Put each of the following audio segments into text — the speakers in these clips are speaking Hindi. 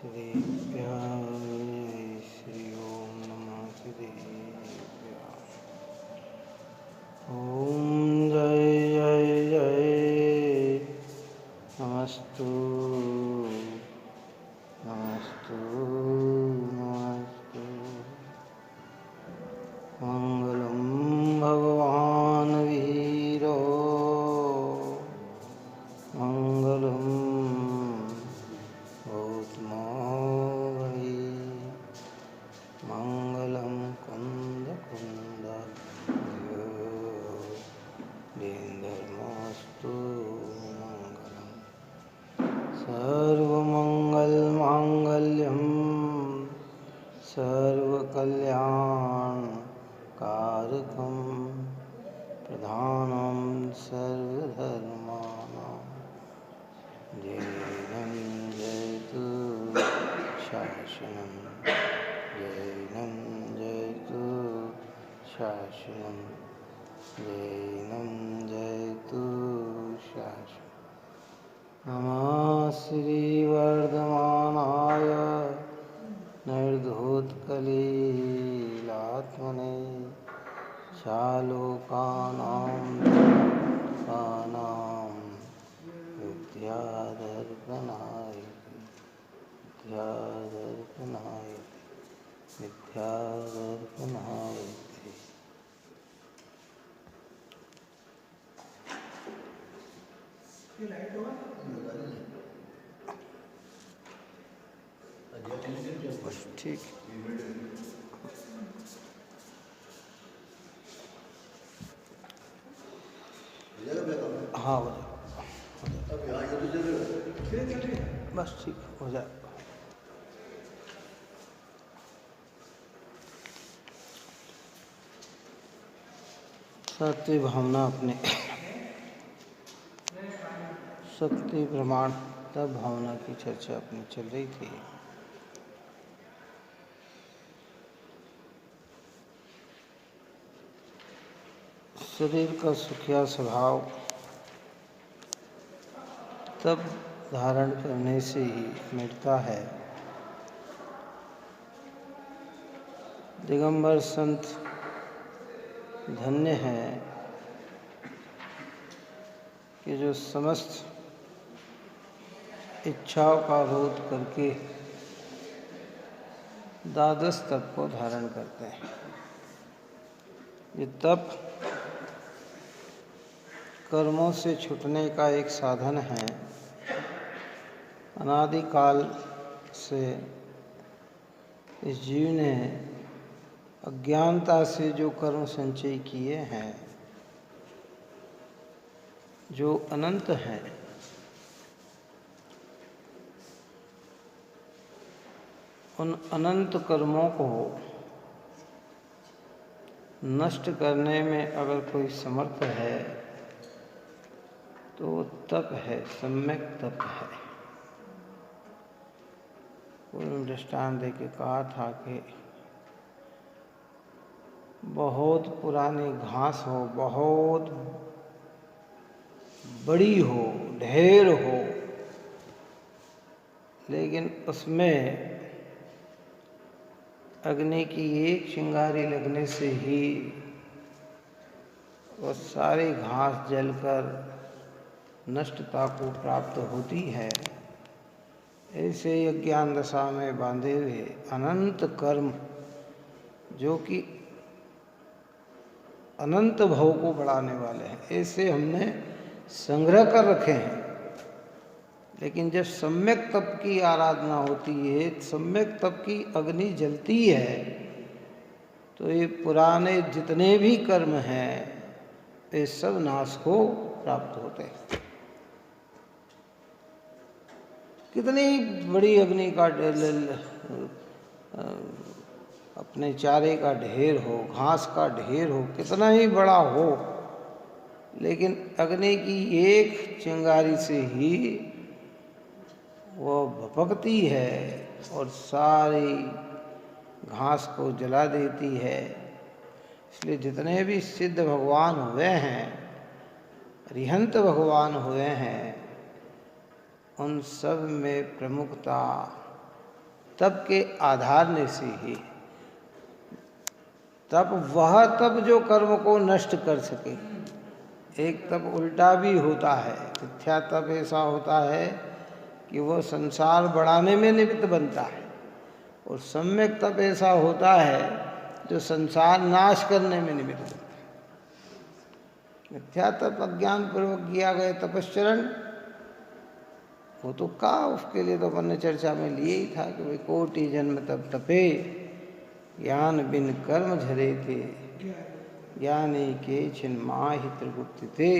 श्रीभ्याय श्री ओम नमः श्रीभ्याय। ओम जय जय जय नमस्तु नमस्तु नमस्तु। मंगलम भगवान वीरो मंगलम गौतमोऽयि मंगलम कुंद कुंदधर्मस्तु मंगलम सर्वमंगलमांगल्यं सर्वकल्याणकारकं प्रधानं सर्वधर्माणां जैनं जयतु शासनं जैनं जयतु शासनं जैनं जयतु शासनं। नमः श्रीवर्धमानाय निर्धूतकलीलात्मने शालोकानां विद्यादर्पणाय विद्यादर्पणाय विद्यादर्पणाय। ठीक हाँ हो जाए बस ठीक हो जाए। सत्य भावना अपने शक्ति प्रमाण तब भावना की चर्चा अपनी चल रही थी। शरीर का सुखिया स्वभाव तब धारण करने से ही मिटता है। दिगंबर संत धन्य है कि जो समस्त इच्छाओं का रोध करके द्वादश तप को धारण करते हैं। ये तप कर्मों से छूटने का एक साधन है। अनादिकाल से इस जीव ने अज्ञानता से जो कर्म संचय किए हैं, जो अनंत हैं, उन अनंत कर्मों को नष्ट करने में अगर कोई समर्थ है तो वो तप है, सम्यक तप है। कोई दृष्टांत दे के कहा था कि बहुत पुरानी घास हो, बहुत बड़ी हो, ढेर हो, लेकिन उसमें अग्नि की एक चिंगारी लगने से ही वो सारी घास जलकर नष्टता को प्राप्त होती है। ऐसे ही अज्ञान दशा में बांधे हुए अनंत कर्म जो कि अनंत भव को बढ़ाने वाले हैं, ऐसे हमने संग्रह कर रखे हैं। लेकिन जब सम्यक तप की आराधना होती है, सम्यक तप की अग्नि जलती है, तो ये पुराने जितने भी कर्म हैं ये सब नाश को प्राप्त होते हैं। कितनी बड़ी अग्नि का अपने चारे का ढेर हो, घास का ढेर हो, कितना ही बड़ा हो, लेकिन अग्नि की एक चिंगारी से ही वो भपकती है और सारी घास को जला देती है। इसलिए जितने भी सिद्ध भगवान हुए हैं, अरिहंत भगवान हुए हैं, उन सब में प्रमुखता तप के आधारने से ही। तप वह तप जो कर्म को नष्ट कर सके। एक तप उल्टा भी होता है। मिथ्या तप ऐसा होता है कि वो संसार बढ़ाने में निमित्त बनता है, और सम्यक तप ऐसा होता है जो संसार नाश करने में निमित्त बनता है। मिथ्या तप अज्ञान पूर्वक किया गया तपश्चरण, वो तो का उसके लिए तो अपन ने चर्चा में लिए ही था कि भाई कोटि जन्म तप तपे, ज्ञान बिन कर्म झरे थे, ज्ञानी के छिन माहि त्रिगुप्त थे,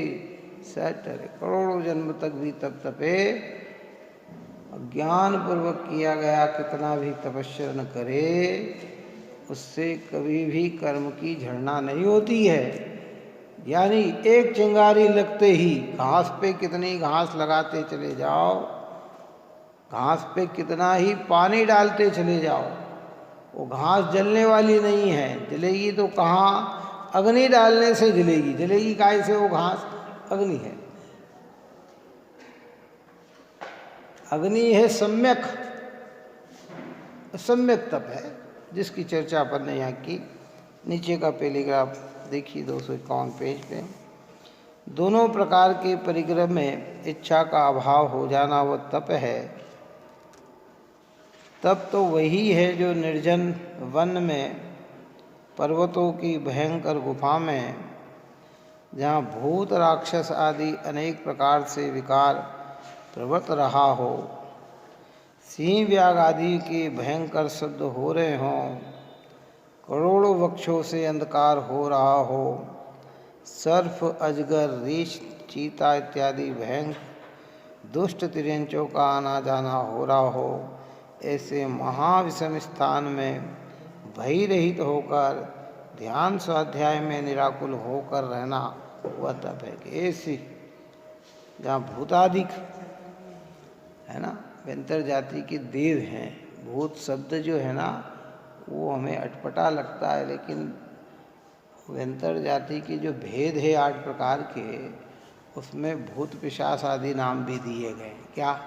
सटरे। करोड़ों जन्म तक भी तप तपे, ज्ञान पूर्वक किया गया कितना भी तपश्चरण करे, उससे कभी भी कर्म की झड़ना नहीं होती है। यानी एक चिंगारी लगते ही घास पे कितनी घास लगाते चले जाओ, घास पे कितना ही पानी डालते चले जाओ, वो घास जलने वाली नहीं है। जलेगी तो कहाँ, अग्नि डालने से जलेगी। जलेगी काहे से? वो घास अग्नि है। अग्नि है सम्यक, सम्यक तप है जिसकी चर्चा अपन ने यहाँ की। नीचे का पैराग्राफ देखिए 251 पेज पे। दोनों प्रकार के परिग्रह में इच्छा का अभाव हो जाना वह तप है। तप तो वही है जो निर्जन वन में, पर्वतों की भयंकर गुफा में, जहाँ भूत राक्षस आदि अनेक प्रकार से विकार प्रवृत्त रहा हो, सिंह व्याघ आदि के भयंकर शब्द हो रहे हों, करोड़ों वृक्षों से अंधकार हो रहा हो, सर्प अजगर रीछ चीता इत्यादि भयंकर दुष्ट तिर्यंचों का आना जाना हो रहा हो, ऐसे महाविषम स्थान में भय रहित होकर ध्यान स्वाध्याय में निराकुल होकर रहना वह तप है। कि ऐसी जहाँ भूतादिक है ना, व्यंतर जाति के देव हैं। भूत शब्द जो है ना वो हमें अटपटा लगता है, लेकिन व्यंतर जाति के जो भेद है 8 प्रकार के, उसमें भूत पिशाच आदि नाम भी दिए गए। क्या?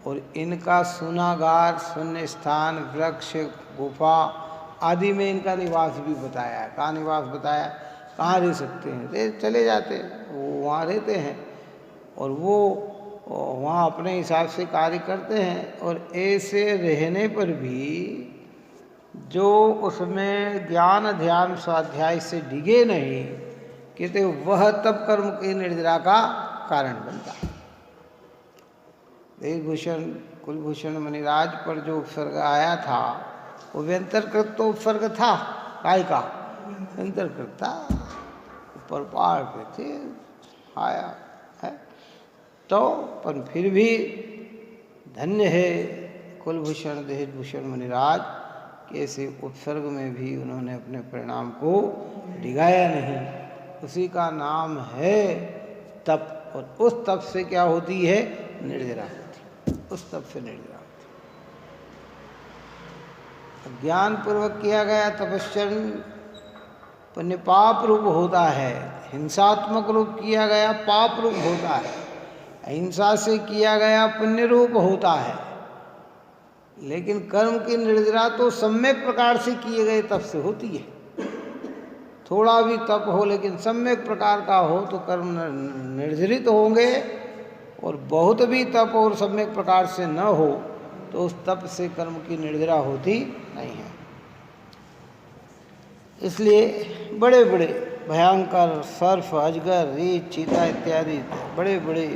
और इनका सुनागार, शून्य स्थान, वृक्ष, गुफा आदि में इनका निवास भी बताया है। कहाँ निवास बताया? कहाँ रह सकते हैं? चले जाते हैं, वो वहाँ रहते हैं और वो वहाँ अपने हिसाब से कार्य करते हैं। और ऐसे रहने पर भी जो उसमें ज्ञान ध्यान स्वाध्याय से डिगे नहीं, कहते वह तब कर्म की निर्जरा का कारण बनता है। देवभूषण कुलभूषण मुनिराज पर जो उपसर्ग आया था वो व्यंतरकृत तो उपसर्ग था। काय का? व्यंतरकृत था। ऊपर पहाड़ पे थे, आया है तो, पर फिर भी धन्य है कुलभूषण देहभूषण मुनिराज कि ऐसे उपसर्ग में भी उन्होंने अपने परिणाम को डिगाया नहीं। उसी का नाम है तप। और उस तप से क्या होती है? निर्जरा होती। उस तप से निर्जरा होती। ज्ञान पूर्वक किया गया तपश्चरण पुण्य पाप रूप होता है, हिंसात्मक रूप किया गया पाप रूप होता है, अहिंसा से किया गया पुण्य रूप होता है। लेकिन कर्म की निर्जरा तो सम्यक प्रकार से किए गए तप से होती है। थोड़ा भी तप हो लेकिन सम्यक प्रकार का हो तो कर्म निर्जरित होंगे, और बहुत भी तप और सम्यक प्रकार से न हो तो उस तप से कर्म की निर्जरा होती नहीं है। इसलिए बड़े बड़े भयंकर सर्प अजगर रीछ चीता इत्यादि बड़े बड़े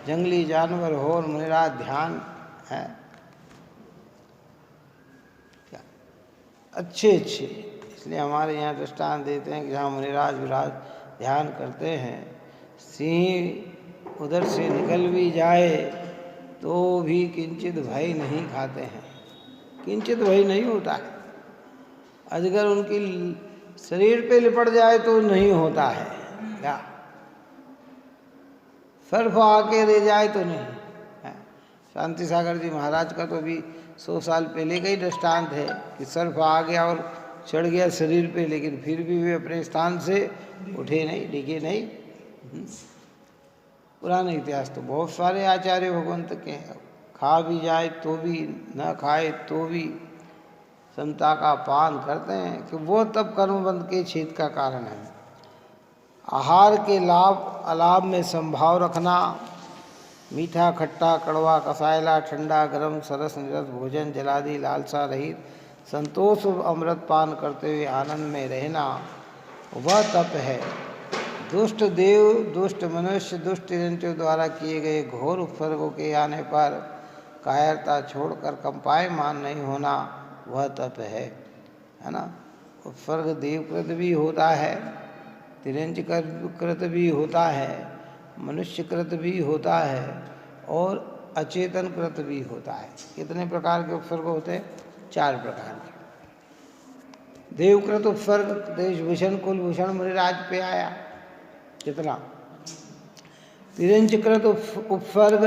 जंगली जानवर हो और मुनिराज ध्यान है क्या अच्छे अच्छे। इसलिए हमारे यहाँ दृष्टांत देते हैं कि जहाँ मुनिराज विराज ध्यान करते हैं, सिंह उधर से निकल भी जाए तो भी किंचित भय नहीं खाते हैं, किंचित भय नहीं होता है। अजगर उनकी शरीर पे लिपट जाए तो नहीं होता है क्या? सर्प आके रह जाए तो नहीं है। शांति सागर जी महाराज का तो अभी 100 साल पहले का ही दृष्टांत है कि सर्प आ गया और चढ़ गया शरीर पे, लेकिन फिर भी वे अपने स्थान से उठे नहीं, डिगे नहीं। पुराने इतिहास तो बहुत सारे आचार्य भगवंत के हैं, खा भी जाए तो भी, न खाए तो भी समता का पान करते हैं कि वो तब कर्मबंध के छेद का कारण है। आहार के लाभ अलाभ में संभाव रखना, मीठा खट्टा कड़वा कसायला ठंडा गरम सरस निरस भोजन जलादि लालसा रहित संतोष अमृत पान करते हुए आनंद में रहना, वह तप है। दुष्ट देव दुष्ट मनुष्य दुष्ट तिरंचों द्वारा किए गए घोर उपसर्गों के आने पर कायरता छोड़कर कंपायमान नहीं होना, वह तप है ना। उपसर्ग देवकृत भी होता है, तिरंज कृत भी होता है, मनुष्यकृत भी होता है और अचेतन कृत भी होता है। कितने प्रकार के उपसर्ग होते हैं? 4 प्रकार के। देवकृत उपसर्ग देशभूषण कुलभूषण मुनिराज पे आया, कितना। तिरंजकृत उपसर्ग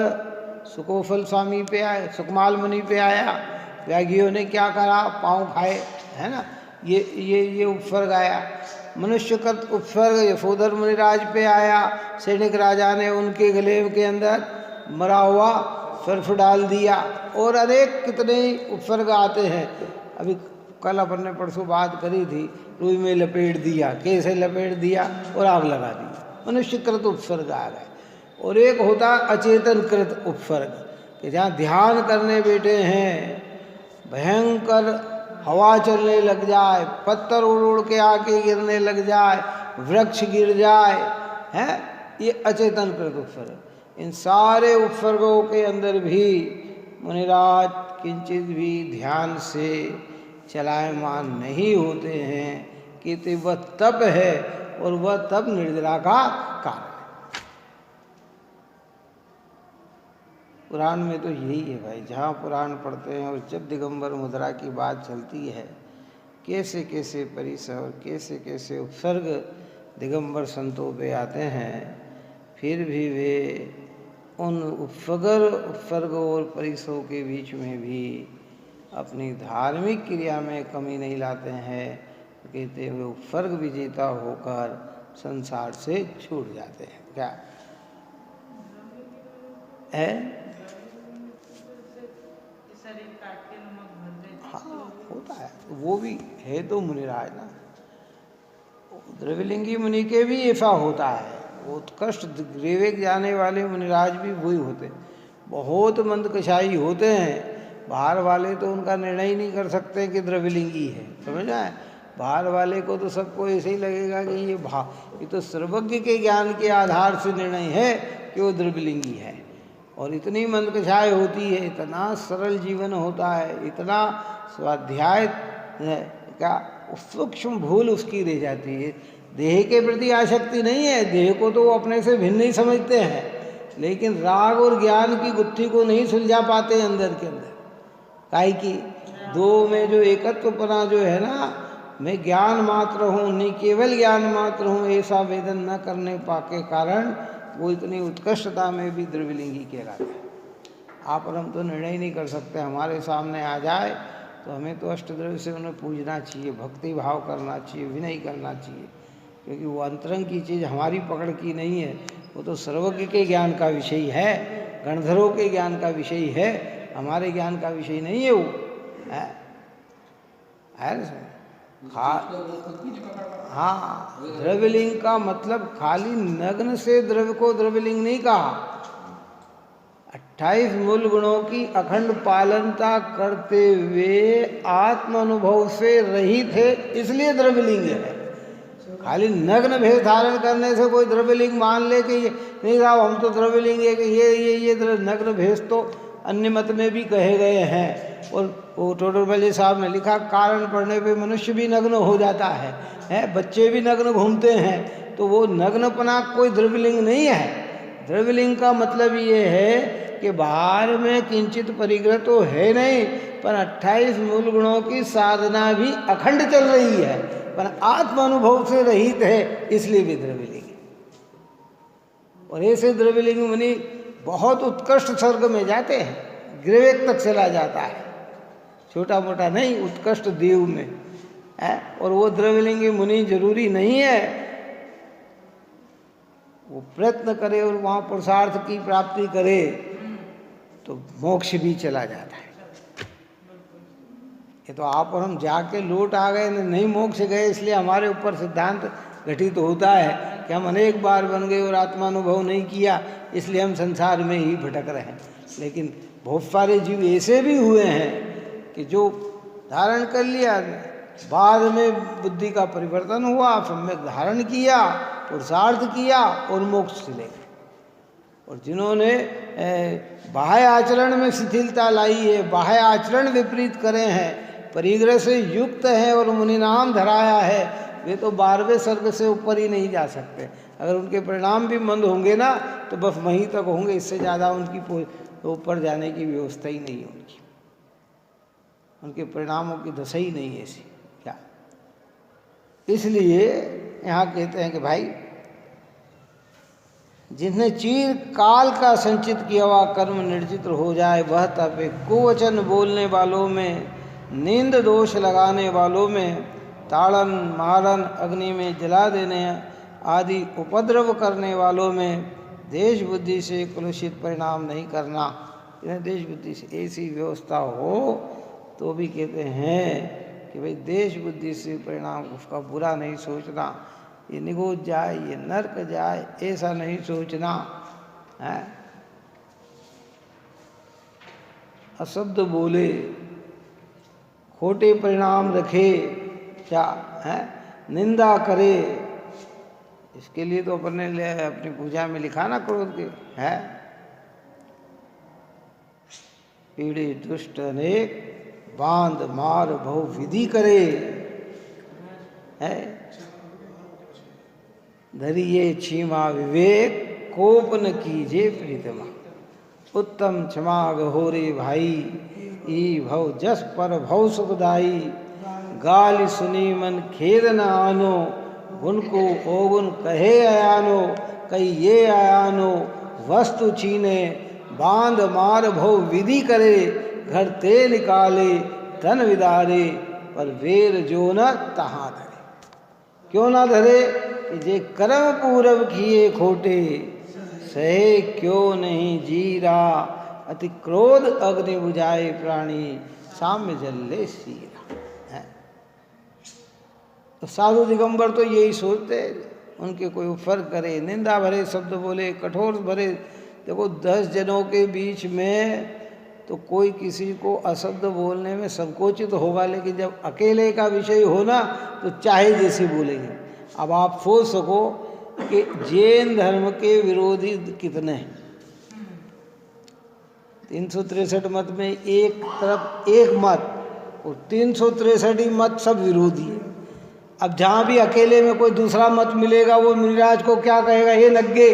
सुकोफल स्वामी पे आया, सुकमाल मुनि पे आया, त्यागियों ने क्या करा, पाँव खाए, है ना, ये उपसर्ग आया। मनुष्यकृत उपसर्ग यशोधर मुनिराज पे आया, सैनिक राजा ने उनके गले के अंदर मरा हुआ सर्फ डाल दिया, और अनेक कितने उपसर्ग आते हैं। अभी कल अपन ने परसों बात करी थी, रुई में लपेट दिया, कैसे लपेट दिया और आग लगा दी, मनुष्यकृत उपसर्ग आ गए। और एक होता अचेतन कृत उपसर्ग कि जहाँ ध्यान करने बैठे हैं, भयंकर हवा चलने लग जाए, पत्थर उड़ उड़ के आके गिरने लग जाए, वृक्ष गिर जाए, हैं, ये अचेतन कृत उपसर्ग। इन सारे उपसर्गों के अंदर भी मुनिराज किंचित भी ध्यान से चलायमान नहीं होते हैं कि वह तप है, और वह तप निर्जरा का कारण है। पुराण में तो यही है भाई, जहाँ पुराण पढ़ते हैं और जब दिगंबर मुद्रा की बात चलती है, कैसे कैसे परिसर, कैसे कैसे उपसर्ग दिगंबर संतों पे आते हैं, फिर भी वे उन उपसर्ग और परिसरों के बीच में भी अपनी धार्मिक क्रिया में कमी नहीं लाते हैं। तो कहते हैं वे उपसर्ग विजेता होकर संसार से छूट जाते हैं। क्या है? हाँ, होता है, वो भी है तो मुनिराज ना। द्रविलिंगी मुनि के भी ऐसा होता है, वो उत्कृष्ट विवेक जाने वाले मुनिराज भी वही होते, बहुत मंदकशाई होते हैं। बाहर वाले तो उनका निर्णय ही नहीं कर सकते कि द्रविलिंगी है, समझ आए। बाहर वाले को तो सबको ऐसे ही लगेगा कि ये तो सर्वज्ञ के ज्ञान के आधार से निर्णय है कि वो द्रविलिंगी है। और इतनी मंदकछाई होती है, इतना सरल जीवन होता है, इतना स्वाध्याय क्या सूक्ष्म भूल उसकी रह जाती है। देह के प्रति आसक्ति नहीं है, देह को तो वो अपने से भिन्न ही समझते हैं, लेकिन राग और ज्ञान की गुत्थी को नहीं सुलझा पाते अंदर के अंदर। काहे की दो में जो एकत्वपना जो है ना, मैं ज्ञान मात्र हूँ, नहीं केवल ज्ञान मात्र हूँ, ऐसा वेदन न करने के कारण वो इतनी उत्कृष्टता में भी द्रविलिंगी कहलाते हैं। आप और हम तो निर्णय नहीं कर सकते, हमारे सामने आ जाए तो हमें तो अष्टद्रव्य से उन्हें पूजना चाहिए, भक्ति भाव करना चाहिए, विनय करना चाहिए, क्योंकि वो अंतरंग की चीज़ हमारी पकड़ की नहीं है, वो तो सर्वज्ञ के ज्ञान का विषय है, गणधरों के ज्ञान का विषय है, हमारे ज्ञान का विषय नहीं है वो है। हाँ, द्रव्यलिंग का मतलब खाली नग्न से द्रव्य को द्रव्यलिंग नहीं कहा। 28 मूल गुणों की अखंड पालनता करते हुए आत्म अनुभव से रहित है, इसलिए द्रव्यलिंग है। खाली नग्न भेष धारण करने से कोई द्रव्यलिंग मान ले कि ये नहीं साहब हम तो द्रव्यलिंग है कि ये नग्न भेष तो अन्य मत में भी कहे गए हैं। और वो टोडरमल साहब ने लिखा, कारण पढ़ने पे मनुष्य भी नग्न हो जाता है, बच्चे भी नग्न घूमते हैं, तो वो नग्नपना कोई द्रव्यलिंग नहीं है। द्रव्यलिंग का मतलब ये है कि बाहर में किंचित परिग्रह तो है नहीं, पर 28 मूल गुणों की साधना भी अखंड चल रही है, पर आत्म अनुभव से रहित है, इसलिए भी द्रव्यलिंग है। और ऐसे द्रव्यलिंग मुनि बहुत उत्कृष्ट स्वर्ग में जाते हैं, ग्रेवेक तक चला जाता है, छोटा मोटा नहीं, उत्कृष्ट देव में है। और वो द्रव्यलिंगी मुनि जरूरी नहीं है, वो प्रयत्न करे और वहाँ पुरुषार्थ की प्राप्ति करे तो मोक्ष भी चला जाता है। ये तो आप और हम जाके लौट आ गए, नहीं मोक्ष गए, इसलिए हमारे ऊपर सिद्धांत घटित होता है कि हम अनेक बार बन गए और आत्मानुभव नहीं किया, इसलिए हम संसार में ही भटक रहे हैं। लेकिन बहुत सारे जीव ऐसे भी हुए हैं कि जो धारण कर लिया, बाद में बुद्धि का परिवर्तन हुआ, सम्यक धारण किया, पुरुषार्थ किया और मोक्ष चले गए। और जिन्होंने बाह्य आचरण में शिथिलता लाई है, बाह्य आचरण विपरीत करे हैं, परिग्रह से युक्त हैं और मुनि नाम धराया है, वे तो 12वें स्वर्ग से ऊपर ही नहीं जा सकते। अगर उनके परिणाम भी मंद होंगे ना तो बस वहीं तक होंगे, इससे ज़्यादा उनकी ऊपर जाने की व्यवस्था ही नहीं है उनकी। उनके परिणामों की दशा ही नहीं है ऐसी क्या। इसलिए यहाँ कहते हैं कि भाई जिसने चीर काल का संचित किया हुआ कर्म निर्जित हो जाए वह तपे। कुवचन बोलने वालों में, नींद दोष लगाने वालों में, ताड़न मारन अग्नि में जला देने आदि उपद्रव करने वालों में देश बुद्धि से कलुषित परिणाम नहीं करना। देश बुद्धि से ऐसी व्यवस्था हो तो भी कहते हैं कि भाई देश बुद्धि से परिणाम उसका बुरा नहीं सोचना, ये निगोज जाए, ये नरक जाए, ऐसा नहीं सोचना है। अशब्द बोले, खोटे परिणाम रखे, क्या है, निंदा करे, इसके लिए तो अपने अपनी पूजा में लिखा ना क्रोध के है। पीड़ित दुष्ट अनेक बांध मार बहु विधि करे है। धरिए क्षमा विवेक कोप न कीजे प्रीतमा। उत्तम क्षमा गहोरे भाई ई भव जस पर भव सुखदाई। गाली सुनी मन खेद न आनो गुण को ओगुन कहे आयानो। कई ये आयानो वस्तु छीने बांध मार भव विधि करे। घर ते निकाले धन विदारे पर वेर जो न तहाँ धरे। क्यों ना धरे कि जे कर्म पूरब किए खोटे सहे क्यों नहीं जीरा। अति क्रोध अग्नि बुझाए प्राणी साम्य जल्ले सीरा है। तो साधु दिगंबर तो यही सोचते, उनके कोई फर्क करे, निंदा भरे शब्द बोले, कठोर भरे। देखो 10 जनों के बीच में तो कोई किसी को अशब्द बोलने में संकोचित होगा, लेकिन जब अकेले का विषय हो ना तो चाहे जैसे बोलेंगे। अब आप सोच सको कि जैन धर्म के विरोधी कितने हैं। 363 मत में एक तरफ एक मत और 363 ही मत सब विरोधी है। अब जहाँ भी अकेले में कोई दूसरा मत मिलेगा वो मुनिराज को क्या कहेगा, ये नग्गे।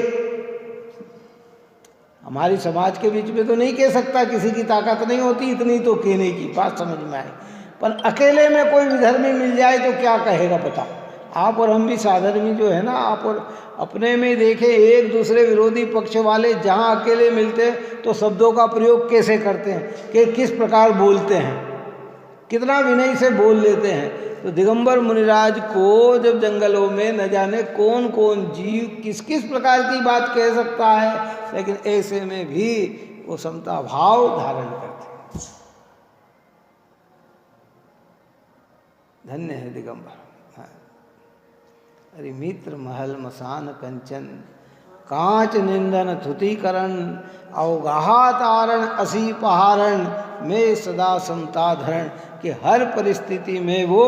हमारी समाज के बीच में तो नहीं कह सकता, किसी की ताकत नहीं होती इतनी तो कहने की, बात समझ में आए। पर अकेले में कोई विधर्मी मिल जाए तो क्या कहेगा पता। आप और हम भी साधर्मी जो है ना, आप और अपने में देखें एक दूसरे विरोधी पक्ष वाले जहाँ अकेले मिलते हैं तो शब्दों का प्रयोग कैसे करते हैं, कि किस प्रकार बोलते हैं, कितना विनय से बोल लेते हैं। तो दिगंबर मुनिराज को जब जंगलों में न जाने कौन कौन जीव किस किस प्रकार की बात कह सकता है, लेकिन ऐसे में भी वो समता भाव धारण करते हैं। धन्य है दिगंबर। अरे मित्र महल मसान कंचन कांच निंदन थुतिकरण अवगाहा तारण असी पहारण में सदा समता धरण। कि हर परिस्थिति में वो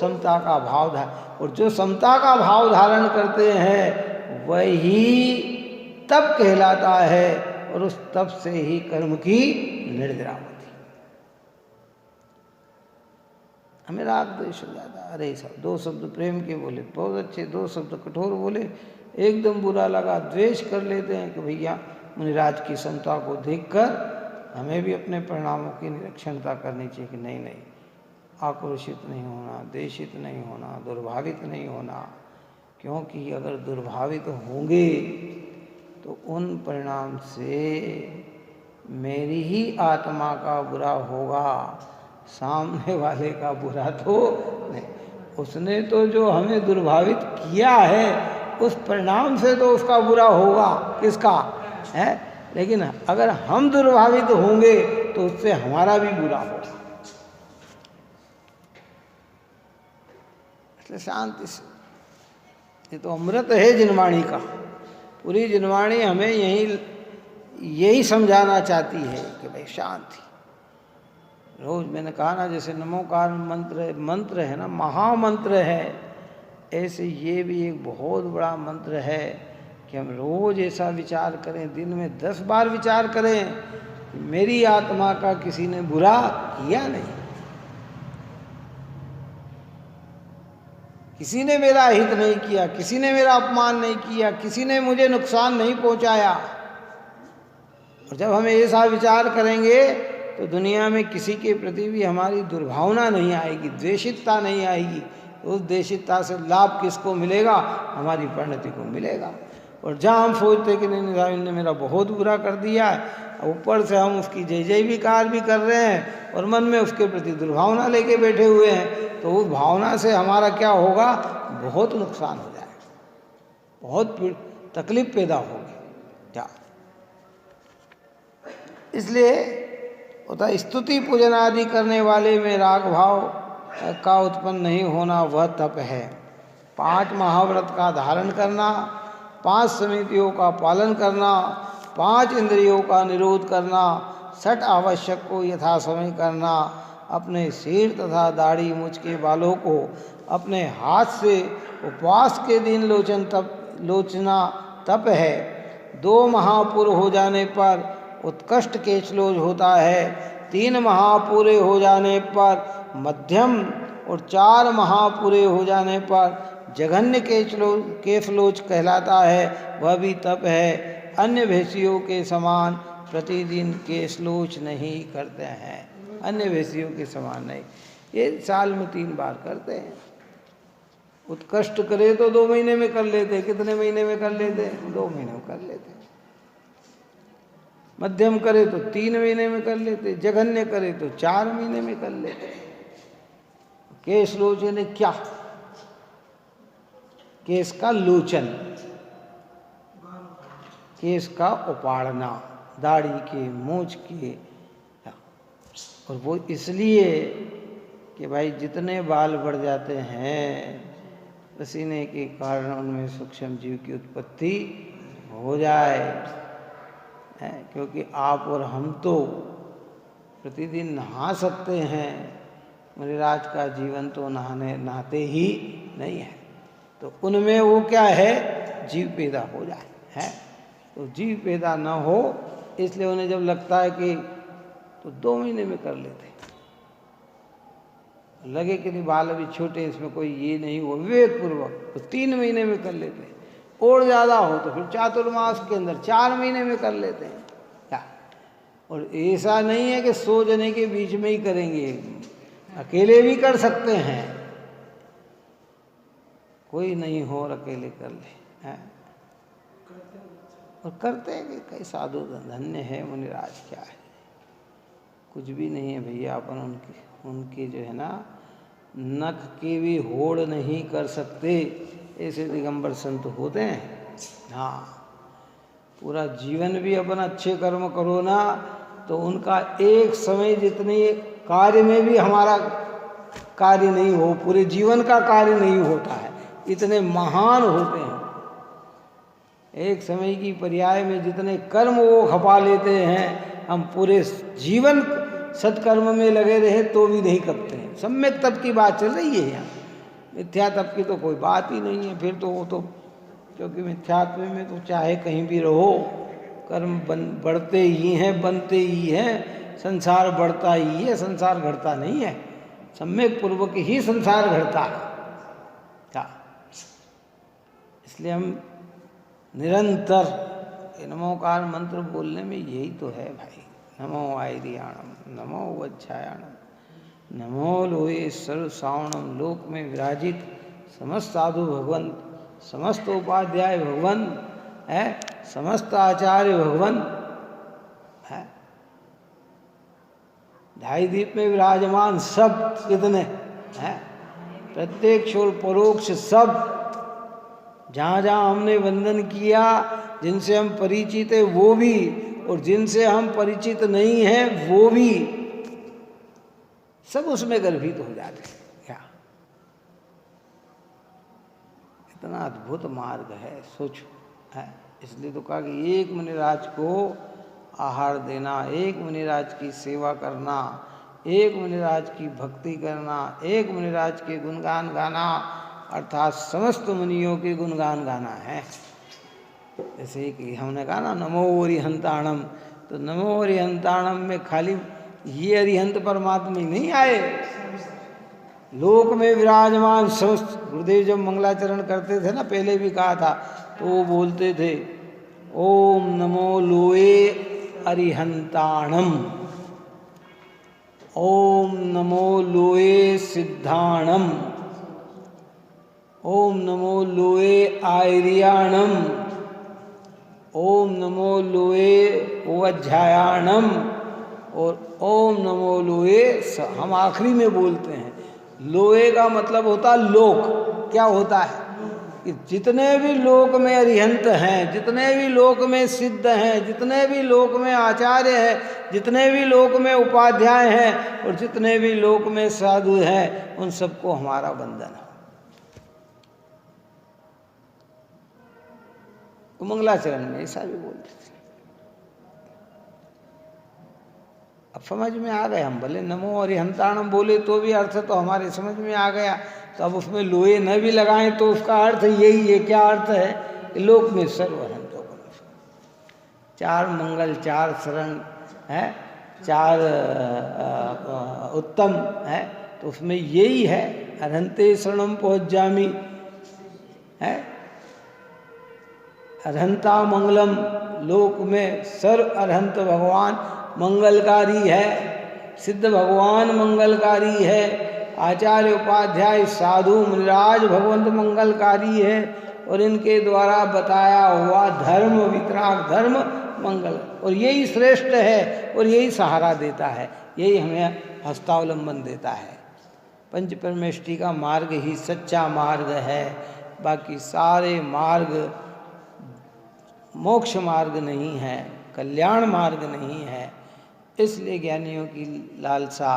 समता का भाव धारण, और जो समता का भाव धारण करते हैं वही तप कहलाता है, और उस तप से ही कर्म की निर्जरा होती। हमें राग द्वेष हो जाता। अरे सब 2 शब्द प्रेम के बोले बहुत अच्छे, 2 शब्द कठोर बोले एकदम बुरा लगा, द्वेष कर लेते हैं। कि भैया मुनिराज की समता को देखकर हमें भी अपने परिणामों की निरीक्षणता करनी चाहिए कि नहीं नहीं, आक्रोशित नहीं होना, देशित नहीं होना, दुर्भावित नहीं होना। क्योंकि अगर दुर्भावित होंगे तो उन परिणाम से मेरी ही आत्मा का बुरा होगा, सामने वाले का बुरा तो नहीं। उसने तो जो हमें दुर्भावित किया है उस परिणाम से तो उसका बुरा होगा। किसका है? लेकिन अगर हम दुर्भावित होंगे तो उससे हमारा भी बुरा होगा। इसलिए शांति से, ये तो अमृत है जिनवाणी का। पूरी जिनवाणी हमें यही समझाना चाहती है कि भाई शांति। रोज मैंने कहा ना, जैसे नमोकार मंत्र है ना, महामंत्र है, ऐसे ये भी एक बहुत बड़ा मंत्र है कि हम रोज ऐसा विचार करें, दिन में 10 बार विचार करें, मेरी आत्मा का किसी ने बुरा किया नहीं, किसी ने मेरा हित नहीं किया, किसी ने मेरा अपमान नहीं किया, किसी ने मुझे नुकसान नहीं पहुंचाया। और जब हम ऐसा विचार करेंगे तो दुनिया में किसी के प्रति भी हमारी दुर्भावना नहीं आएगी, द्वेषितता नहीं आएगी। तो उस द्वेषितता से लाभ किसको मिलेगा? हमारी परिणति को मिलेगा। और जहाँ हम सोचते कि नहीं साहब ने मेरा बहुत बुरा कर दिया है, ऊपर से हम उसकी जय जय विकार भी कर रहे हैं और मन में उसके प्रति दुर्भावना लेके बैठे हुए हैं, तो उस भावना से हमारा क्या होगा? बहुत नुकसान हो जाएगा, बहुत तकलीफ पैदा होगी। क्या इसलिए होता स्तुति पूजन आदि करने वाले में राग भाव का उत्पन्न नहीं होना, वह तप है। 5 महाव्रत का धारण करना, 5 समितियों का पालन करना, 5 इंद्रियों का निरोध करना, 6 आवश्यक को यथा समय करना, अपने सिर तथा दाढ़ी मुछ के बालों को अपने हाथ से उपवास के दिन लोचना तप है। 2 महापुर हो जाने पर उत्कृष्ट केशलोज होता है, 3 महापुरे हो जाने पर मध्यम और 4 महापुरे हो जाने पर जघन्य केशलोच कहलाता है, वह भी तप है। अन्य भैंसियों के समान प्रतिदिन केशलोच नहीं करते हैं, अन्य भैंसियों के समान नहीं, ये साल में 3 बार करते हैं। उत्कृष्ट करे तो 2 महीने में कर लेते, कितने महीने में कर लेते? 2 महीने में कर लेते। मध्यम करे तो 3 महीने में कर लेते, जघन्य करे तो 4 महीने में कर लेते। केश लोचन है क्या? केश का लोचन, केश का उपाड़ना, दाढ़ी के, मूंछ के। और वो इसलिए कि भाई जितने बाल बढ़ जाते हैं पसीने के कारण उनमें सूक्ष्म जीव की उत्पत्ति हो जाए, क्योंकि आप और हम तो प्रतिदिन नहा सकते हैं, मुनिराज का जीवन तो नहाते ही नहीं है, तो उनमें वो क्या है? जीव पैदा हो जाए है। तो जीव पैदा न हो इसलिए उन्हें जब लगता है कि तो 2 महीने में कर लेते, लगे कि नहीं बाल अभी छोटे, इसमें कोई ये नहीं हो विवेक पूर्वक, तो 3 महीने में कर लेते हैं। और ज़्यादा हो तो फिर चातुर्मास के अंदर 4 महीने में कर लेते हैं क्या? और ऐसा नहीं है कि 100 जने के बीच में ही करेंगे, अकेले भी कर सकते हैं, कोई नहीं हो और अकेले कर ले है। और करते हैं कि कई साधु धन्य है मुनिराज, क्या है, कुछ भी नहीं है भैया, अपन उनके जो है ना नख की भी होड़ नहीं कर सकते, ऐसे दिगंबर संत होते हैं। हाँ, पूरा जीवन भी अपन अच्छे कर्म करो ना तो उनका एक समय जितने कार्य में भी हमारा कार्य नहीं हो, पूरे जीवन का कार्य नहीं होता है, इतने महान होते हैं। एक समय की पर्याय में जितने कर्म वो खपा लेते हैं, हम पूरे जीवन सत्कर्म में लगे रहे तो भी नहीं करते हैं। सम्यक तप की बात चल रही है यहाँ, मिथ्या तप की तो कोई बात ही नहीं है। फिर तो वो तो, क्योंकि मिथ्यात्व में तो चाहे कहीं भी रहो कर्म बढ़ते ही हैं, बनते ही हैं, संसार बढ़ता ही है, संसार घटता नहीं है, सम्यक पूर्वक ही संसार घटता है क्या? इसलिए हम निरंतर नमोकार मंत्र बोलने में यही तो है भाई। नमो आयर्याणम, नमो वज्रायणम, नमो लोहे सर्व सावणम, लोक में विराजित समस्त साधु भगवंत, समस्त उपाध्याय भगवंत है, समस्त आचार्य भगवंत है, ढाई दीप में विराजमान सब कितने हैं, प्रत्यक्ष और परोक्ष सब, जहाँ जहाँ हमने वंदन किया, जिनसे हम परिचित है वो भी, और जिनसे हम परिचित नहीं हैं वो भी सब उसमें गर्भित हो जाते हैं। क्या इतना अद्भुत मार्ग है, सोचो है। इसलिए तो कहा कि एक मुनिराज को आहार देना, एक मुनिराज की सेवा करना, एक मुनिराज की भक्ति करना, एक मुनिराज के गुणगान गाना, अर्थात समस्त मुनियों के गुणगान गाना है। जैसे कि हमने कहा ना नमो अरिहंताणम, तो नमो अरिहंताणम में खाली ये अरिहंत परमात्मा ही नहीं आए, लोक में विराजमान समस्त। गुरुदेव जब मंगलाचरण करते थे ना, पहले भी कहा था, तो वो बोलते थे ओम नमो लोए अरिहंताणम, ओम नमो लोए सिद्धाणम, ओम नमो लोए आयरियाणम, ओम नमो लोए ओवध्यायाणम, और ओम नमो लोए हम आखिरी में बोलते हैं। लोए का मतलब होता लोक। क्या होता है कि जितने भी लोक में अरिहंत हैं, जितने भी लोक में सिद्ध हैं, जितने भी लोक में आचार्य हैं, जितने भी लोक में उपाध्याय हैं, और जितने भी लोक में साधु हैं, उन सबको हमारा वंदन है। मंगलाचरण में ऐसा भी बोलते थे। अब समझ में आ गए, हम भले नमो अरिहंताणम बोले तो भी अर्थ तो हमारे समझ में आ गया। तो अब उसमें लोहे न भी लगाएं तो उसका अर्थ यही है। क्या अर्थ है? लोक में सर्वहंतों को चार मंगल, चार शरण है, चार उत्तम है, तो उसमें यही है अरहंते शरणम पहुँच जामी है। अरहंता मंगलम, लोक में सर्व अरहंत भगवान मंगलकारी है, सिद्ध भगवान मंगलकारी है, आचार्य उपाध्याय साधु मुनिराज भगवंत मंगलकारी है, और इनके द्वारा बताया हुआ धर्म वितराग धर्म मंगल, और यही श्रेष्ठ है और यही सहारा देता है, यही हमें हस्तावलंबन देता है। पंच परमेष्टि का मार्ग ही सच्चा मार्ग है, बाकी सारे मार्ग मोक्ष मार्ग नहीं है, कल्याण मार्ग नहीं है। इसलिए ज्ञानियों की लालसा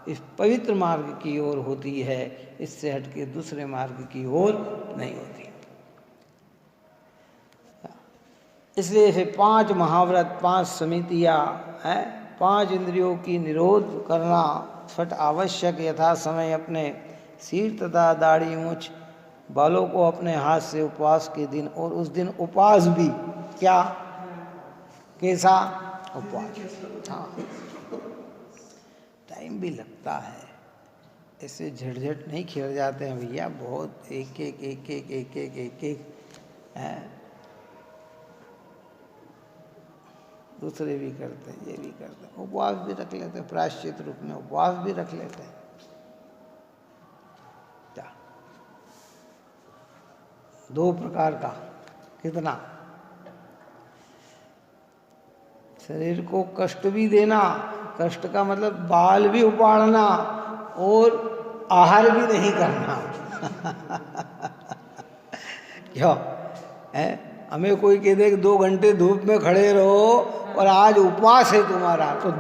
इस पवित्र मार्ग की ओर होती है, इससे हटके दूसरे मार्ग की ओर नहीं होती। इसलिए ऐसे 5 महाव्रत, 5 समितियाँ हैं, 5 इंद्रियों की निरोध करना फट आवश्यक। यथा समय अपने सिर तथा दाढ़ी मूछ बालों को अपने हाथ से उपवास के दिन, और उस दिन उपवास भी क्या, कैसा उपवास, हाँ टाइम भी लगता है, ऐसे झटझट नहीं खिल जाते हैं भैया, बहुत एक एक एक एक एक एक एक एक है। दूसरे भी करते हैं, ये भी करते हैं, उपवास भी रख लेते हैं, प्रायश्चित रूप में उपवास भी रख लेते हैं। क्या 2 प्रकार का, कितना शरीर को कष्ट भी देना, कष्ट का मतलब बाल भी उपाड़ना और आहार भी नहीं करना। क्यों है? हमें कोई कह दे कि 2 घंटे धूप में खड़े रहो और आज उपवास है तुम्हारा, तो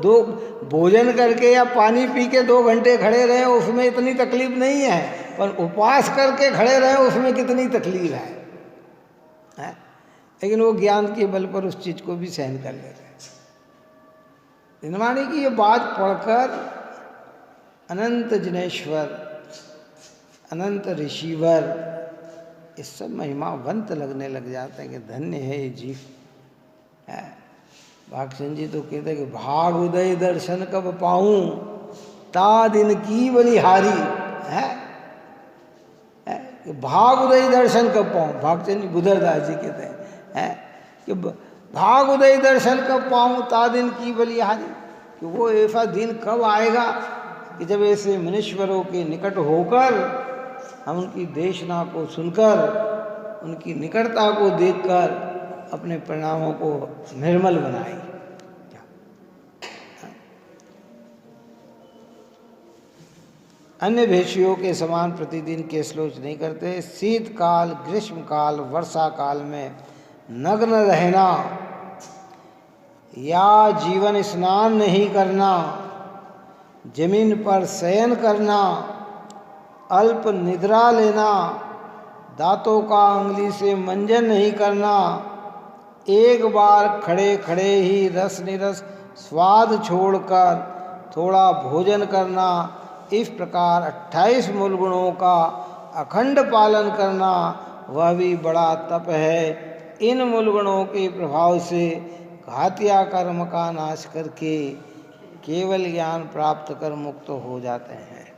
दो भोजन करके या पानी पी के 2 घंटे खड़े रहे, उसमें इतनी तकलीफ नहीं है, पर उपवास करके खड़े रहे उसमें कितनी तकलीफ है? लेकिन वो ज्ञान के बल पर उस चीज को भी सहन कर लेते हैं। जिनवाणी की ये बात पढ़कर अनंत जिनेश्वर, अनंत ऋषिवर, इस सब महिमावंत लगने लग जाते हैं कि धन्य है ये जीव। भागचंद जी तो कहते हैं कि भाग उदय दर्शन कब पाऊं, ता दिन की बलिहारी है। भाग उदय दर्शन कब पाऊं, भागचंद जी बुधरदास जी कहते हैं कि भाग उदय दर्शन कब पाऊं, ता दिन की बलिहारी, कि वो ऐसा दिन कब आएगा कि जब ऐसे मुनीश्वरों के निकट होकर हम उनकी देशना को सुनकर, उनकी निकटता को देखकर अपने परिणामों को निर्मल बनाएं। अन्य भेषियों के समान प्रतिदिन केशलोच नहीं करते। शीतकाल, ग्रीष्मकाल, वर्षा काल में नग्न रहना, या जीवन स्नान नहीं करना, जमीन पर शयन करना, अल्प निद्रा लेना, दांतों का अंगुली से मंजन नहीं करना, एक बार खड़े खड़े ही रस निरस स्वाद छोड़कर थोड़ा भोजन करना, इस प्रकार 28 मूल गुणों का अखंड पालन करना, वह भी बड़ा तप है। इन मूल गुणों के प्रभाव से घातिया कर्म का नाश करके केवल ज्ञान प्राप्त कर मुक्त हो जाते हैं।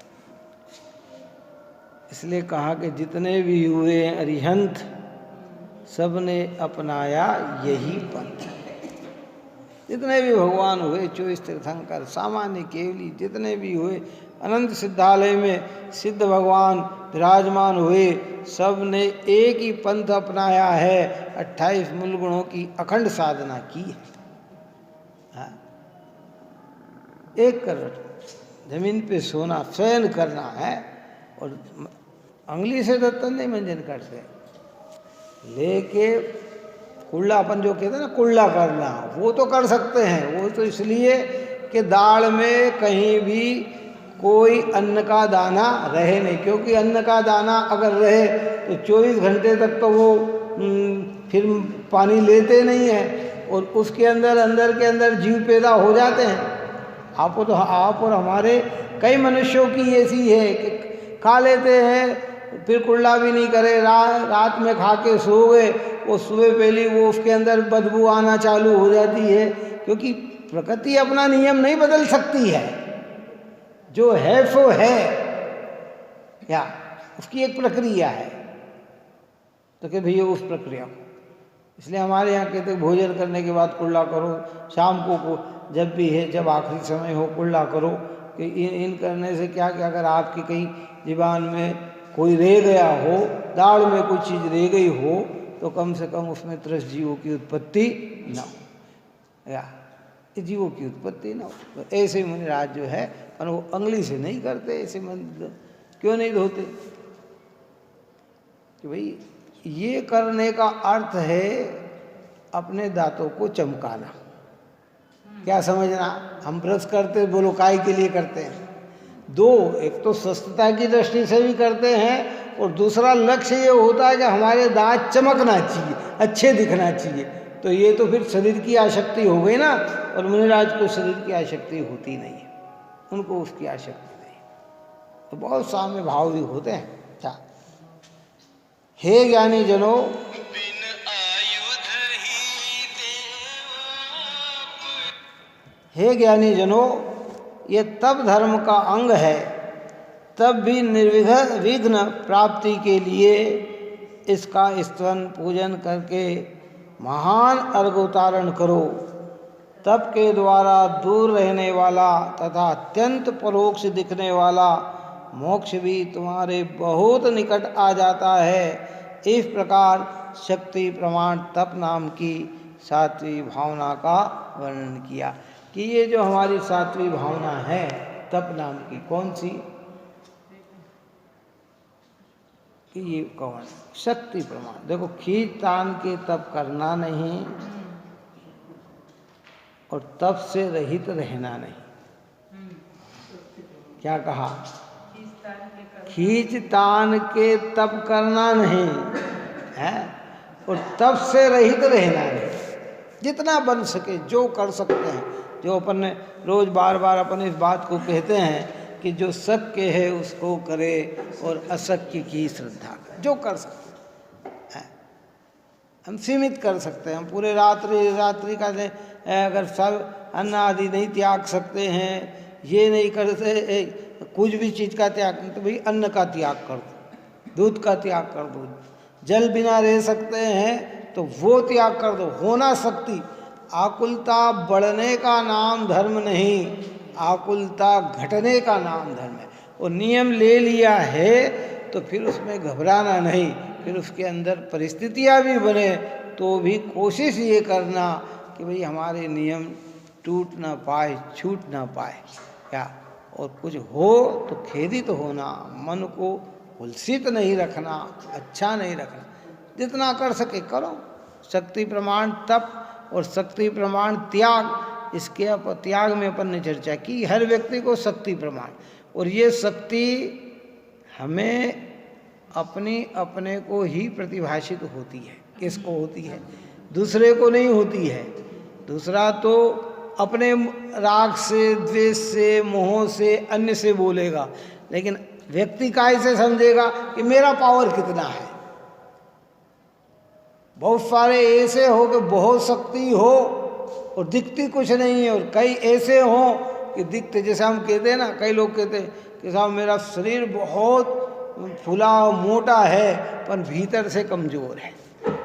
इसलिए कहा कि जितने भी हुए अरिहंत सबने अपनाया यही पंथ। जितने भी भगवान हुए, 24 तीर्थंकर, सामान्य केवली जितने भी हुए, अनंत सिद्धालय में सिद्ध भगवान विराजमान हुए, सब ने एक ही पंथ अपनाया है, 28 मूल गुणों की अखंड साधना की है। हाँ? एक करवट जमीन पे सोना, शयन करना है, और अंगुली से दत्तन नहीं मंजन करते, लेके कुल्लापन जो कहते हैं ना, कुल्ला करना, वो तो कर सकते हैं। वो तो इसलिए कि दाल में कहीं भी कोई अन्न का दाना रहे नहीं, क्योंकि अन्न का दाना अगर रहे तो 24 घंटे तक तो वो फिर पानी लेते नहीं हैं, और उसके अंदर के अंदर जीव पैदा हो जाते हैं। आप और हमारे कई मनुष्यों की ऐसी है कि खा लेते हैं, फिर कुल्ला भी नहीं करे, रात में खा के सो गए, वो सुबह पहले वो उसके अंदर बदबू आना चालू हो जाती है, क्योंकि प्रकृति अपना नियम नहीं बदल सकती है। जो है सो है, या उसकी एक प्रक्रिया है, तो कि भैया उस प्रक्रिया को, इसलिए हमारे यहाँ कहते भोजन करने के बाद कुल्ला करो, शाम को जब भी है, जब आखिरी समय हो कुल्ला करो। कि इन करने से क्या कि अगर आपकी कहीं जीवान में कोई रह गया हो, दाढ़ में कोई चीज़ रह गई हो, तो कम से कम उसमें त्रस्त जीवों की उत्पत्ति न हो, या जीवों की उत्पत्ति न हो। तो ऐसे मुनिराज जो है, पर वो अंगुली से नहीं करते, ऐसे मन क्यों नहीं धोते? कि भाई ये करने का अर्थ है अपने दांतों को चमकाना। क्या समझना? हम ब्रश करते, बोलो काय के लिए करते हैं? दो, एक तो स्वस्थता की दृष्टि से भी करते हैं, और दूसरा लक्ष्य ये होता है कि हमारे दांत चमकना चाहिए, अच्छे दिखना चाहिए। तो ये तो फिर शरीर की आसक्ति हो गई ना, और मुनिराज को शरीर की आसक्ति होती नहीं है, उनको उसकी आसक्ति नहीं। तो बहुत साम्य भाव भी होते हैं। अच्छा, हे ज्ञानी जनों, हे ज्ञानी जनों, ये तप धर्म का अंग है, तब भी निर्विघ्न प्राप्ति के लिए इसका स्तवन पूजन करके महान अर्घोतारण करो। तप के द्वारा दूर रहने वाला तथा अत्यंत परोक्ष दिखने वाला मोक्ष भी तुम्हारे बहुत निकट आ जाता है। इस प्रकार शक्ति प्रमाण तप नाम की सात्विक भावना का वर्णन किया। कि ये जो हमारी सात्विक भावना है तप नाम की, कौन सी? कि ये कौन? शक्ति प्रमाण। देखो, खींच तान के तप करना नहीं, और तप से रहित रहना नहीं। क्या कहा? खींच तान के तप करना नहीं है, और तप से रहित रहना नहीं। जितना बन सके, जो कर सकते हैं, जो अपन ने रोज बार बार अपन इस बात को कहते हैं कि जो शक्य है उसको करे, और अशक्य की श्रद्धा करे। जो कर सकते हैं हम सीमित कर सकते हैं। हम पूरे रात्रि का अगर सब अन्न आदि नहीं त्याग सकते हैं, ये नहीं करते, कुछ भी चीज़ का त्याग नहीं, तो भाई अन्न का त्याग कर दो, दूध का त्याग कर दो। जल बिना रह सकते हैं तो वो त्याग कर दो। होना शक्ति, आकुलता बढ़ने का नाम धर्म नहीं, आकुलता घटने का नाम धर्म है। और नियम ले लिया है तो फिर उसमें घबराना नहीं। फिर उसके अंदर परिस्थितियां भी बने तो भी कोशिश ये करना कि भाई हमारे नियम टूट ना पाए, छूट ना पाए। क्या? और कुछ हो तो खेदित होना, मन को उलसित नहीं रखना, अच्छा नहीं रखना। जितना कर सके करो। शक्ति प्रमाण तप और शक्ति प्रमाण त्याग, इसके त्याग में अपन ने चर्चा की। हर व्यक्ति को शक्ति प्रमाण, और ये शक्ति हमें अपनी अपने को ही प्रतिभाषित होती है। किसको होती है? दूसरे को नहीं होती है। दूसरा तो अपने राग से, द्वेष से, मोह से, अन्य से बोलेगा, लेकिन व्यक्ति कैसे समझेगा कि मेरा पावर कितना है? बहुत सारे ऐसे हो कि बहुत शक्ति हो और दिखती कुछ नहीं है, और कई ऐसे हो कि दिखते, जैसे हम कहते हैं ना, कई लोग कहते हैं कि साहब मेरा शरीर बहुत फूला मोटा है पर भीतर से कमज़ोर है,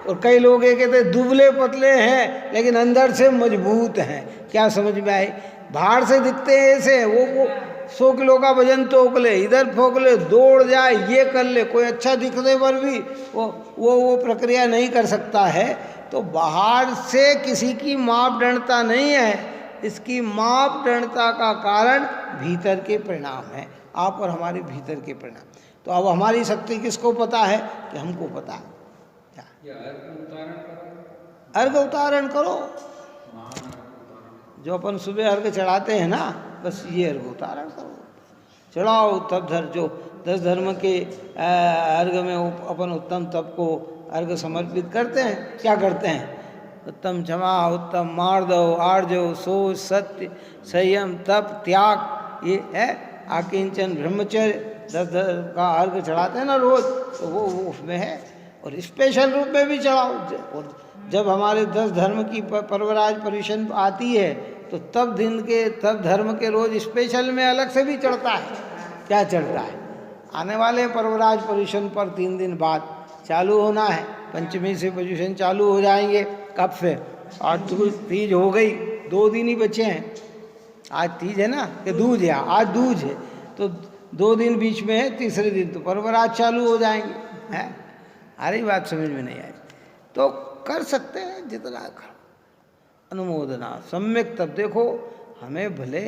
और कई लोग ये कहते हैं दुबले पतले हैं लेकिन अंदर से मजबूत हैं। क्या समझ में आए? बाहर से दिखते हैं ऐसे, वो 100 किलो का वजन तोक ले, इधर फोक ले, दौड़ जाए, ये कर ले, कोई अच्छा दिखने पर भी वो प्रक्रिया नहीं कर सकता है। तो बाहर से किसी की मापदंडता नहीं है, इसकी मापदंडता का कारण भीतर के परिणाम है, आप और हमारे भीतर के परिणाम। तो अब हमारी शक्ति किसको पता है? कि हमको पता है। अर्घ उतारण करो, जो अपन सुबह अर्घ चढ़ाते हैं ना, बस ये अर्घ उतारण करो, चढ़ाओ तब जो 10 धर्म के अर्घ में अपन उत्तम तप को अर्घ समर्पित करते हैं। क्या करते हैं? उत्तम क्षमा, उत्तम मार्दव, आर्जव, सोच, सत्य, संयम, तप, त्याग, ये है आकिंचन, ब्रह्मचर्य। 10 धर्म का अर्घ चढ़ाते हैं ना रोज, तो वो उसमें है। और स्पेशल रूप में भी चढ़ाओ। और जब हमारे 10 धर्म की पर्वराज परिशन आती है तो तब धर्म के रोज स्पेशल में अलग से भी चढ़ता है। क्या चढ़ता है? आने वाले पर्वराज परिशन पर 3 दिन बाद चालू होना है। पंचमी से परिशन चालू हो जाएंगे। कब से? आज तीज हो गई, 2 दिन ही बचे हैं। आज तीज है ना, कि दूज है? आज दूज है, तो 2 दिन बीच में है, तीसरे दिन तो पर्वराज चालू हो जाएंगे। है अरे बात समझ में नहीं आई तो कर सकते हैं जितना अनुमोदना सम्यक। तब देखो हमें भले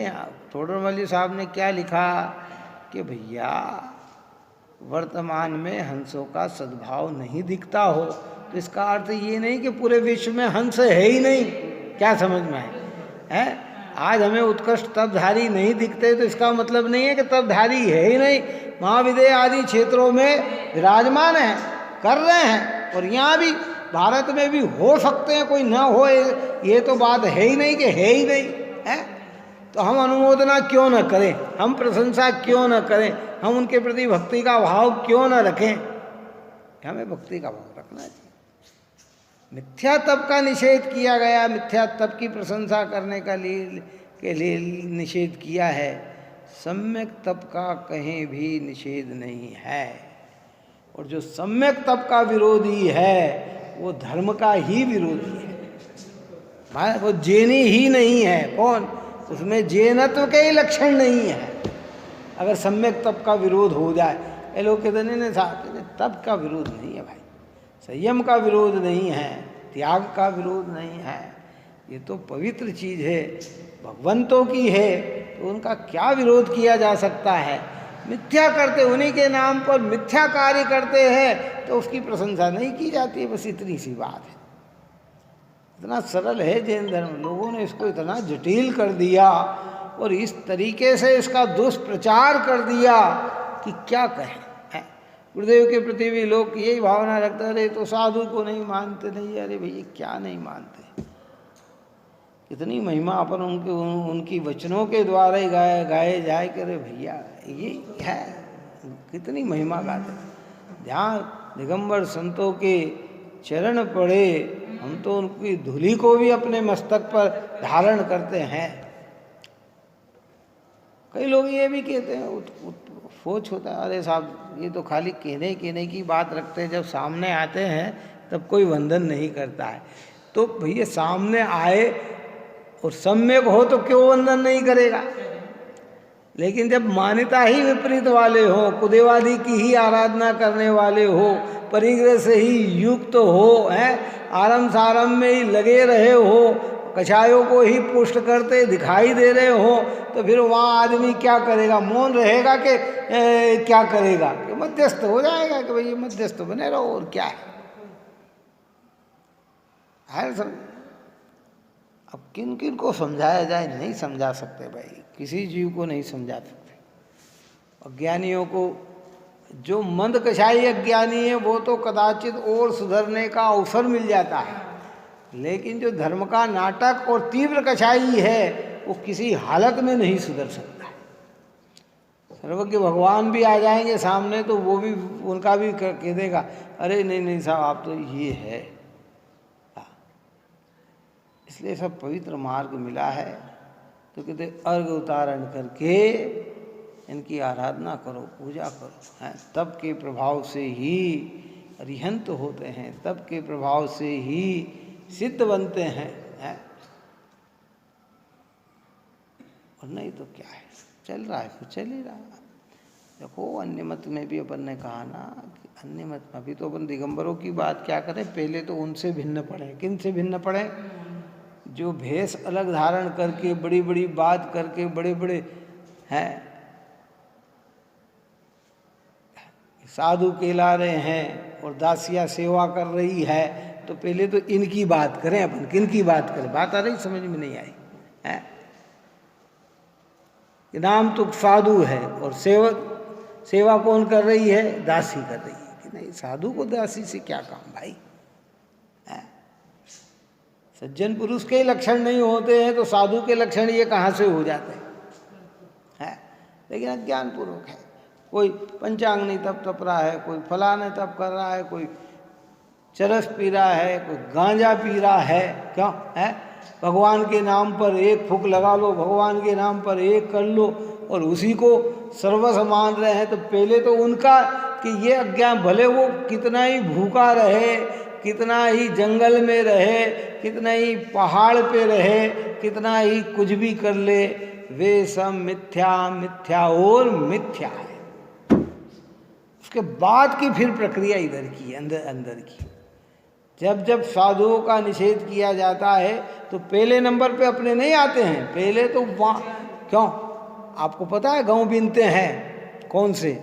तोडरमल्ली साहब ने क्या लिखा कि भैया वर्तमान में हंसों का सद्भाव नहीं दिखता हो, तो इसका अर्थ ये नहीं कि पूरे विश्व में हंस है ही नहीं। क्या समझ में आए? हैं आज हमें उत्कृष्ट तपधारी नहीं दिखते तो इसका मतलब नहीं है कि तपधारी है ही नहीं। महाविद्य आदि क्षेत्रों में विराजमान है, कर रहे हैं, और यहाँ भी भारत में भी हो सकते हैं, कोई ना हो ये तो बात है ही नहीं कि है ही नहीं है। तो हम अनुमोदना क्यों न करें, हम प्रशंसा क्यों न करें, हम उनके प्रति भक्ति का भाव क्यों न रखें? हमें भक्ति का भाव रखना चाहिए। मिथ्या तप का निषेध किया गया, मिथ्या तप की प्रशंसा करने के लिए निषेध किया है। सम्यक तप का कहीं भी निषेध नहीं है। और जो सम्यक तप का विरोधी है वो धर्म का ही विरोधी है। वो जैनी ही नहीं है। कौन? उसमें जैनत्व के ही लक्षण नहीं है। अगर सम्यक तप का विरोध हो जाए, ये लोग कहते नहीं साहब तप का विरोध नहीं है भाई, संयम का विरोध नहीं है, त्याग का विरोध नहीं है, ये तो पवित्र चीज़ है, भगवंतों की है, तो उनका क्या विरोध किया जा सकता है? मिथ्या करते, उन्हीं के नाम पर मिथ्या कार्य करते हैं तो उसकी प्रशंसा नहीं की जाती है। बस इतनी सी बात है। इतना सरल है जैन धर्म, लोगों ने इसको इतना जटिल कर दिया और इस तरीके से इसका दुष्प्रचार कर दिया कि क्या कहें। गुरुदेव के प्रति भी लोग यही भावना रखते, अरे तो साधु को नहीं मानते, नहीं अरे भैया क्या नहीं मानते, इतनी महिमा अपन उनकी वचनों के द्वारा ही गाए जाए कि अरे भैया ये है, कितनी महिमा गाते। जहाँ दिगंबर संतों के चरण पड़े, हम तो उनकी धूलि को भी अपने मस्तक पर धारण करते हैं। कई लोग ये भी कहते हैं, सोच होता है, अरे साहब ये तो खाली कहने की बात रखते हैं, जब सामने आते हैं तब कोई वंदन नहीं करता है। तो भैया सामने आए और सम्यक हो तो क्यों वंदन नहीं करेगा? लेकिन जब मान्यता ही विपरीत वाले हो, कुदेवादि की ही आराधना करने वाले हो, परिग्रह से ही युक्त हो, हैं आरंभ सारंभ में ही लगे रहे हो, कछायों को ही पुष्ट करते दिखाई दे रहे हो, तो फिर वहाँ आदमी क्या करेगा? मौन रहेगा कि क्या करेगा? कि मध्यस्थ हो जाएगा कि भाई मध्यस्थ बने रहो, और क्या है सब। अब किन किन को समझाया जाए, नहीं समझा सकते भाई, किसी जीव को नहीं समझा सकते। अज्ञानियों को, जो मंद कषाई अज्ञानी है वो तो कदाचित और सुधरने का अवसर मिल जाता है, लेकिन जो धर्म का नाटक और तीव्र कषाई है वो किसी हालत में नहीं सुधर सकता है। सर्वज्ञ भगवान भी आ जाएंगे सामने तो वो भी, उनका भी कह देगा अरे नहीं नहीं साहब आप तो ये है। इसलिए सब पवित्र मार्ग मिला है तो कहते अर्घ उतारण करके इनकी आराधना करो, पूजा करो, हैं, तब के प्रभाव से ही अरिहंत होते हैं, तब के प्रभाव से ही सिद्ध बनते हैं, और नहीं तो क्या है, चल रहा है तो चल ही रहा है। देखो अन्य मत में भी अपन ने कहा ना कि अन्य मत में अभी तो अपन दिगंबरों की बात क्या करें, पहले तो उनसे भिन्न पड़े। किन से भिन्न पड़े? जो भेष अलग धारण करके बड़ी बड़ी बात करके बड़े बड़े हैं साधु कहला रहे हैं और दासिया सेवा कर रही है, तो पहले तो इनकी बात करें अपन। किन की बात करें? बात आ रही, समझ में नहीं आई है? नाम तो साधु है और सेवा कौन कर रही है? दासी कर रही है। कि नहीं, साधु को दासी से क्या काम भाई? सज्जन पुरुष के लक्षण नहीं होते हैं तो साधु के लक्षण ये कहाँ से हो जाते हैं? लेकिन अज्ञानपूर्वक है, कोई पंचांगनी तप तप रहा है, कोई फलाने तप कर रहा है, कोई चरस पी रहा है, कोई गांजा पी रहा है। क्यों है? भगवान के नाम पर एक फूंक लगा लो, भगवान के नाम पर एक कर लो और उसी को सर्वस्व मान रहे हैं। तो पहले तो उनका कि ये अज्ञान, भले वो कितना ही भूखा रहे, कितना ही जंगल में रहे, कितना ही पहाड़ पे रहे, कितना ही कुछ भी कर ले, वे सब मिथ्या मिथ्या और मिथ्या है। उसके बाद की फिर प्रक्रिया इधर की, अंदर की। जब जब साधुओं का निषेध किया जाता है तो पहले नंबर पे अपने नहीं आते हैं, पहले तो वहाँ क्यों आपको पता है गाँव बीनते हैं कौन से?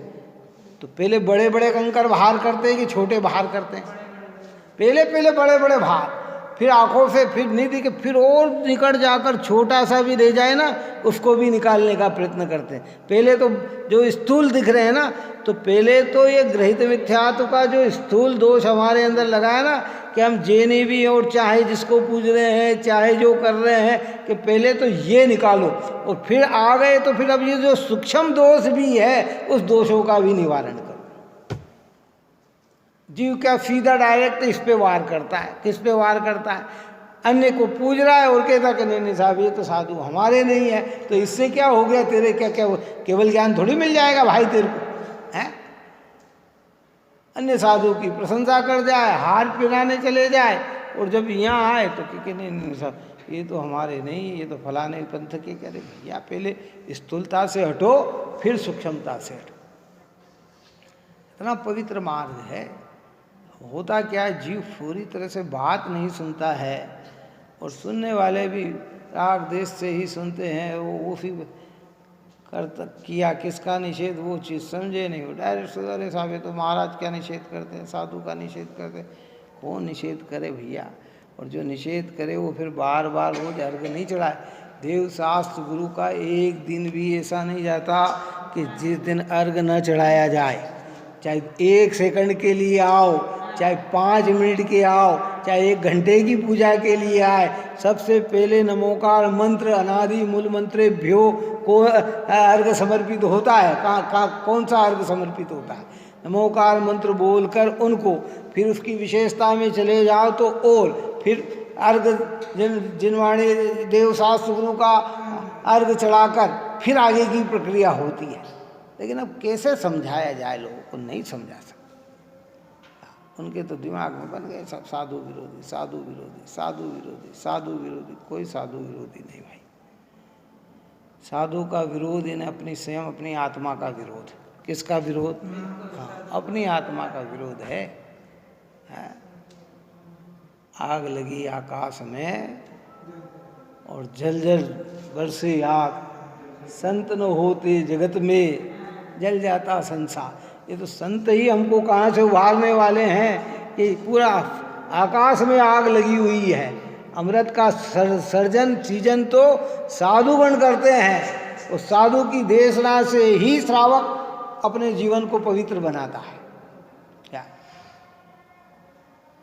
तो पहले बड़े बड़े कंकर बाहर करते हैं कि छोटे बाहर करते हैं? पहले बड़े बड़े बाहर, फिर आंखों से फिर नहीं दिखे, फिर और निकट जाकर छोटा सा भी रह जाए ना उसको भी निकालने का प्रयत्न करते हैं। पहले तो जो स्थूल दिख रहे हैं ना, तो पहले तो ये ग्रहित मिथ्यात्व का जो स्थूल दोष हमारे अंदर लगा है ना कि हम जेने भी और चाहे जिसको पूज रहे हैं, चाहे जो कर रहे हैं, कि पहले तो ये निकालो और फिर आ गए तो फिर अब ये जो सूक्ष्म दोष भी है उस दोषों का भी निवारण करो। जीव क्या सीधा डायरेक्ट इस पे वार करता है? किस पे वार करता है? अन्य को पूज रहा है और कहता कि नहीं साहब ये तो साधु हमारे नहीं है, तो इससे क्या हो गया तेरे? क्या क्या केवल ज्ञान थोड़ी मिल जाएगा भाई तेरे को, है? अन्य साधु की प्रशंसा कर जाए, हार पिराने चले जाए और जब यहाँ आए तो कि नहीं साहब ये तो हमारे नहीं, ये तो फलाने पंथ के। कह रहे भैया पहले स्थूलता से हटो फिर सूक्ष्मता से हटो। इतना पवित्र मार्ग है। होता क्या है, जीव पूरी तरह से बात नहीं सुनता है और सुनने वाले भी राग देश से ही सुनते हैं। वो फिर किया किसका निषेध वो चीज़ समझे नहीं, वो डायरेक्ट अरे साहब ये तो महाराज क्या निषेध करते हैं, साधु का निषेध करते हैं। कौन निषेध करे भैया? और जो निषेध करे वो फिर बार बार रोज अर्घ नहीं चढ़ाए। देव शास्त्र गुरु का एक दिन भी ऐसा नहीं जाता कि जिस दिन अर्घ न चढ़ाया जाए। चाहे 1 सेकंड के लिए आओ, चाहे 5 मिनट के आओ, चाहे 1 घंटे की पूजा के लिए आए, सबसे पहले नमोकार मंत्र अनादि मूल मंत्रेभ्यो को अर्घ समर्पित होता है। कौन सा अर्घ समर्पित होता है? नमोकार मंत्र बोलकर उनको, फिर उसकी विशेषता में चले जाओ तो और फिर अर्घ जिनवाणी देव शास्त्र गुरु का अर्घ चढ़ाकर फिर आगे की प्रक्रिया होती है। लेकिन अब कैसे समझाया जाए? लोगों को नहीं समझा सकते। उनके तो दिमाग में बन गए सब साधु विरोधी, साधु विरोधी, साधु विरोधी, साधु विरोधी। कोई साधु विरोधी नहीं भाई। साधु का विरोध इन्हें अपनी स्वयं अपनी आत्मा का विरोध। किसका विरोध? हाँ, अपनी आत्मा का विरोध है। आग लगी आकाश में और जल जल बरसे आग, संत न होते जगत में जल जाता संसार। ये तो संत ही हमको कहाँ से उभारने वाले हैं कि पूरा आकाश में आग लगी हुई है, अमृत का सर्जन सीजन तो साधुगण करते हैं। उस साधु की देशना से ही श्रावक अपने जीवन को पवित्र बनाता है। क्या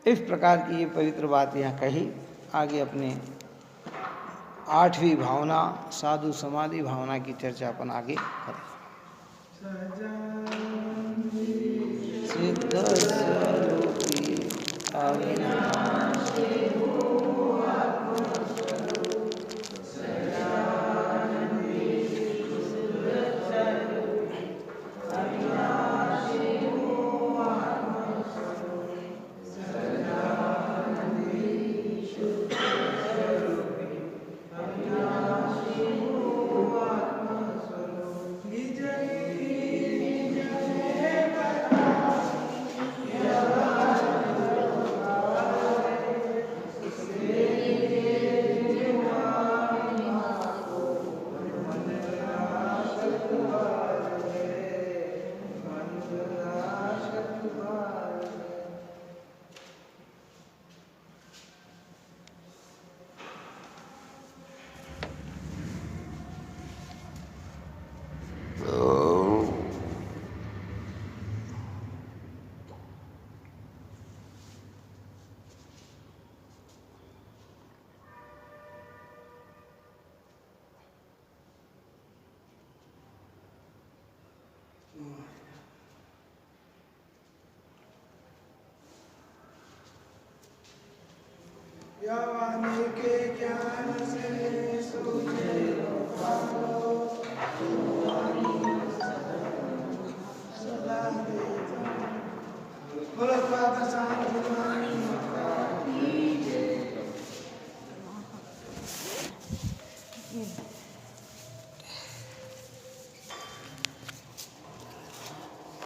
इस प्रकार की ये पवित्र बात यहाँ कही। आगे अपने 8वीं भावना साधु समाधि भावना की चर्चा अपन आगे करें। सिद्ध स्वरूपी अविनाशी वाणी के ज्ञान से सूझे सदा देता।